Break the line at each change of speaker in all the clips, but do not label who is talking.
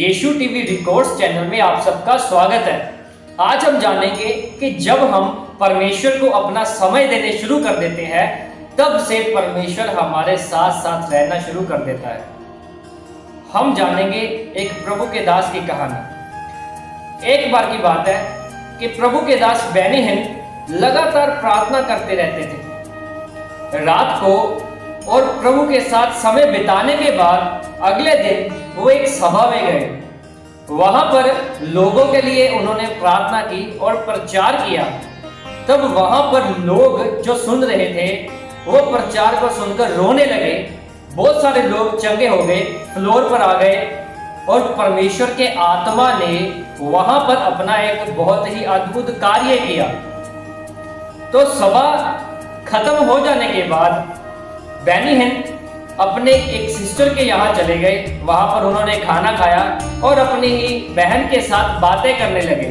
यीशु TV records channel में आप सबका स्वागत है। आज हम जानेंगे कि जब हम परमेश्वर को अपना समय देने शुरू कर देते हैं तब से परमेश्वर हमारे साथ साथ रहना शुरू कर देता है। हम जानेंगे एक प्रभु के दास की कहानी। एक बार की बात है कि प्रभु के दास बेनी हिन लगातार प्रार्थना करते रहते थे रात को, और प्रभु के साथ समय बिताने के बाद अगले दिन वो एक सभा में गए। वहां पर लोगों के लिए उन्होंने प्रार्थना की और प्रचार किया। तब वहां पर लोग जो सुन रहे थे वो प्रचार को सुनकर रोने लगे। बहुत सारे लोग चंगे हो गए, फ्लोर पर आ गए, और परमेश्वर के आत्मा ने वहां पर अपना एक बहुत ही अद्भुत कार्य किया। तो सभा खत्म हो जाने के बाद बेनी हिन अपने एक सिस्टर के यहाँ चले गए। वहां पर उन्होंने खाना खाया और अपनी ही बहन के साथ बातें करने लगे।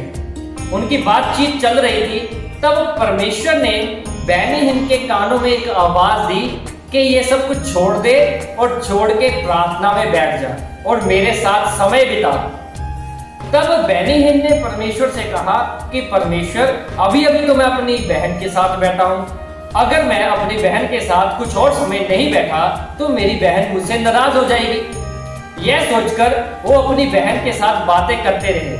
उनकी बातचीत चल रही थी, तब परमेश्वर ने बेनी हिन के कानों में एक आवाज दी कि ये सब कुछ छोड़ दे और छोड़ के प्रार्थना में बैठ जा और मेरे साथ समय बिता। तब बेनी हिन ने परमेश्वर से कहा कि परमेश्वर, अभी अभी तो मैं अपनी बहन के साथ बैठा हूँ। अगर मैं अपनी बहन के साथ कुछ और समय नहीं बैठा तो मेरी बहन मुझसे नाराज हो जाएगी। यह सोचकर वो अपनी बहन के साथ बातें करते रहे।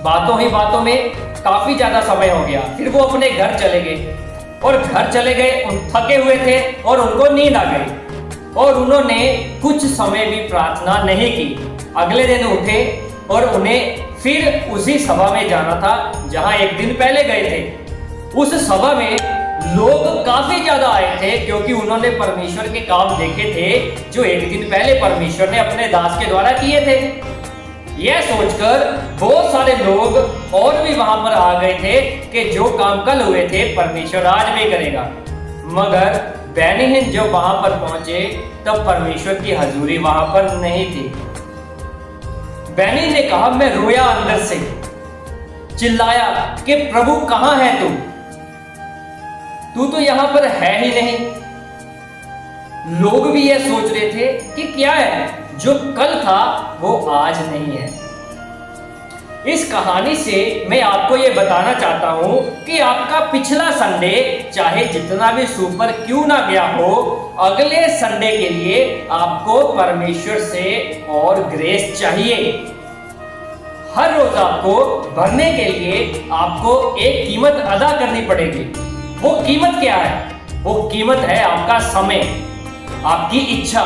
बातों ही बातों में काफी ज्यादा समय हो गया। फिर वो अपने घर चले गए, और घर चले गए, थके हुए थे और उनको नींद आ गई, और उन्होंने कुछ समय भी प्रार्थना नहीं की। अगले दिन उठे और उन्हें फिर उसी सभा में जाना था जहां एक दिन पहले गए थे। उस सभा में लोग काफी ज्यादा आए थे क्योंकि उन्होंने परमेश्वर के काम देखे थे जो एक दिन पहले परमेश्वर ने अपने दास के द्वारा किए थे। यह सोचकर बहुत सारे लोग और भी वहां पर आ गए थे कि जो काम कल हुए थे परमेश्वर आज भी करेगा। मगर बेनी हिन जब वहां पर पहुंचे तब परमेश्वर की हजूरी वहां पर नहीं थी। बेनी ने कहा, मैं रोया अंदर से, चिल्लाया कि प्रभु कहां है तू तो यहां पर है ही नहीं। लोग भी यह सोच रहे थे कि क्या है, जो कल था वो आज नहीं है। इस कहानी से मैं आपको यह बताना चाहता हूं कि आपका पिछला संडे चाहे जितना भी सुपर क्यों ना गया हो, अगले संडे के लिए आपको परमेश्वर से और ग्रेस चाहिए। हर रोज आपको भरने के लिए आपको एक कीमत अदा करनी पड़ेगी। वो कीमत क्या है? वो कीमत है आपका समय, आपकी इच्छा।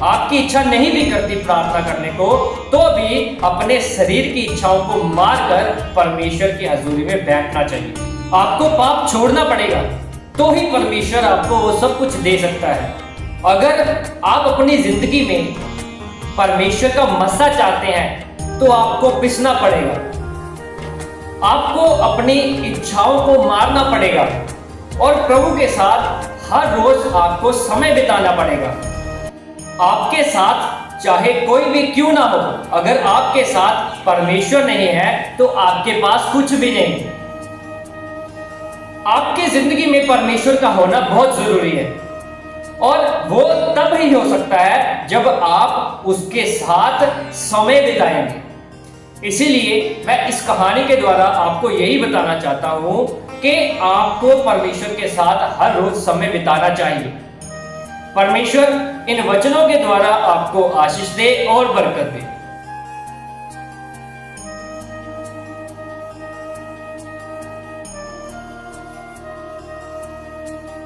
आपकी इच्छा नहीं भी करती प्रार्थना करने को, तो भी अपने शरीर की इच्छाओं को मारकर परमेश्वर की हजूरी में बैठना चाहिए। आपको पाप छोड़ना पड़ेगा, तो ही परमेश्वर आपको वो सब कुछ दे सकता है। अगर आप अपनी जिंदगी में परमेश्वर का मस्सा चाहते हैं तो आपको पिसना पड़ेगा, आपको अपनी इच्छाओं को मारना पड़ेगा, और प्रभु के साथ हर रोज आपको समय बिताना पड़ेगा। आपके साथ चाहे कोई भी क्यों ना हो, अगर आपके साथ परमेश्वर नहीं है तो आपके पास कुछ भी नहीं। आपकी जिंदगी में परमेश्वर का होना बहुत जरूरी है, और वो तब ही हो सकता है जब आप उसके साथ समय बिताएंगे। इसीलिए मैं इस कहानी के द्वारा आपको यही बताना चाहता हूं कि आपको परमेश्वर के साथ हर रोज समय बिताना चाहिए। परमेश्वर इन वचनों के द्वारा आपको आशीष दे और बरकत दे।